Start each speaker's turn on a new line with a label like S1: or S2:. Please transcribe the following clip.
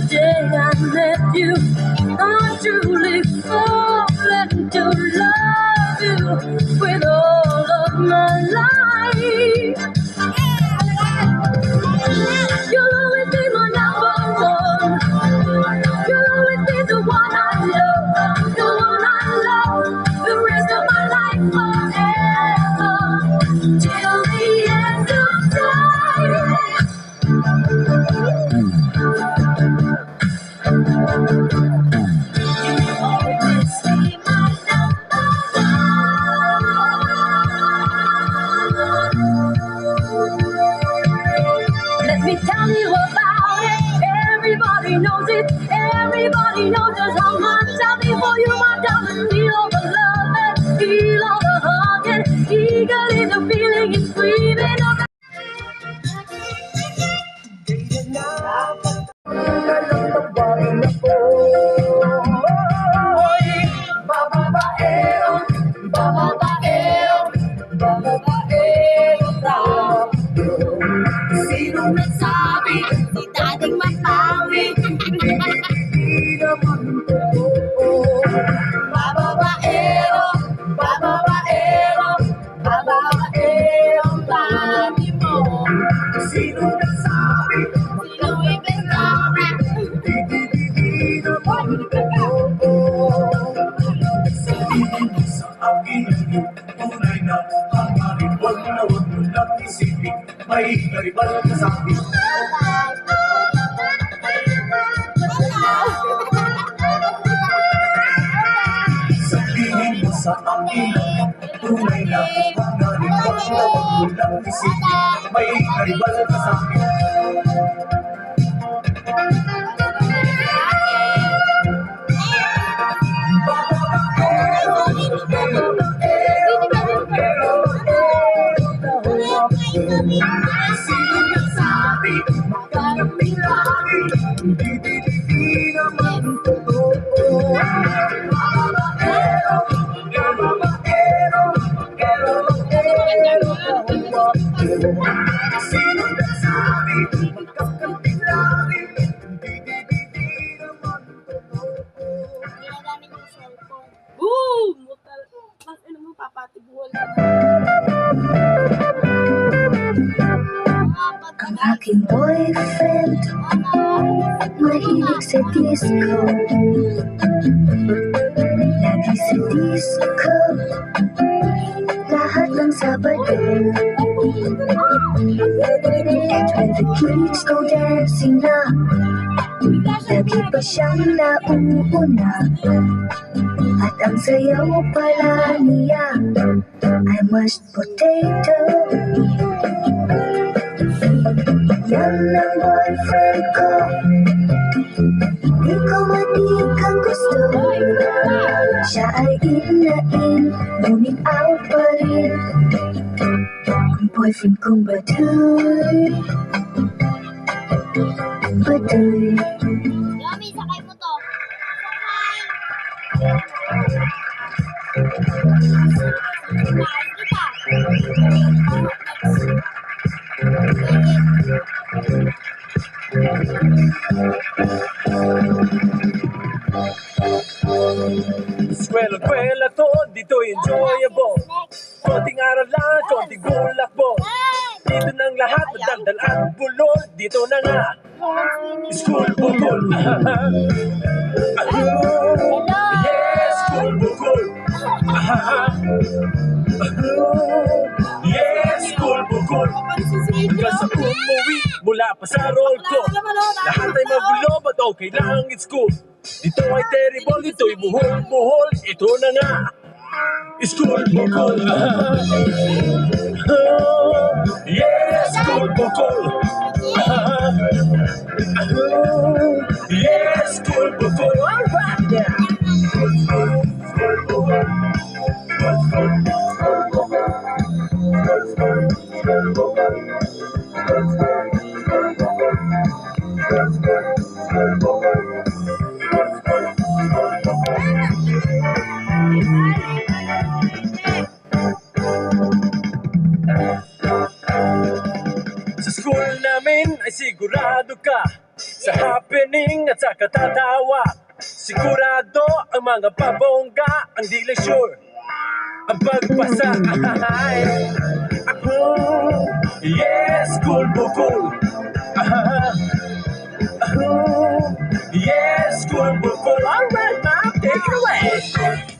S1: day I met you, I truly fallen to love you with all of my life. You'll always be my number one. You'll always be the one I love, the one I love, the rest of my life forever, till the end of time. Let me tell you about it. Everybody knows it. Everybody knows just how much I feel for you, my darling. Feel all the love and feel all the hugging. Eagerly the feeling is breathing up. Sino nagsabi si dating mapangit? Hindi naman totoo. Bababaero, bababaero, bababaero ang dami mo. Sino nagsabi? Sino ibigay? Hindi naman totoo. Sa akin yung tunay na hangarin, huwag mo lang isipin, may karibal ka sa akin. Sabihin mo sa akin, tunay na hangarin, huwag mo lang isipin, may karibal ka sa akin. Sino nagsabi? Magkakapit lagi. Hindi naman totoo. Bababaero, bababaero, bababaero. Sino nagsabi? Magkakapit lagi. Hindi naman totoo.
S2: Ginagamit yung cellphone.
S1: Boom! Mas ano mo, papatibuhol ka na.
S3: Ang aking boyfriend mahilig sa disco. Lagi sa disco, lahat ng Sabado. And when the kids go dancing na, lagi pa siyang nauuna. At ang sayaw pala niya ay mashed potato. Yan ang boyfriend ko, di ko matikang gusto. Siya ay in, ngunit out pa rin. Ang boyfriend kong Baduy, Baduy.
S2: Yomi, sakay mo to.
S4: Eskwela to, dito enjoyable. Konting aral lang, konting bulakbo. Dito ng lahat, madaldal at bulol. Dito na nga, school bukol. Yes, school bukol. Yes, school bukol. Kasi umuwi mula pa sa roll ko. Lahat ay magulo, but okay lang, it's cool. Dito ay terrible, dito'y buhol-buhol. Ito na nga, school bukol. Yes, school bukol. Yes, school bukol. All right, yeah. Sa school namin ay sigurado ka. Sa happening at sa katatawa, sigurado ang mga pabongga, ang di lang sure ang pagpasa. Ako, yes, cool bukol. Ako, yes, cool bukol. Alright, now take it away.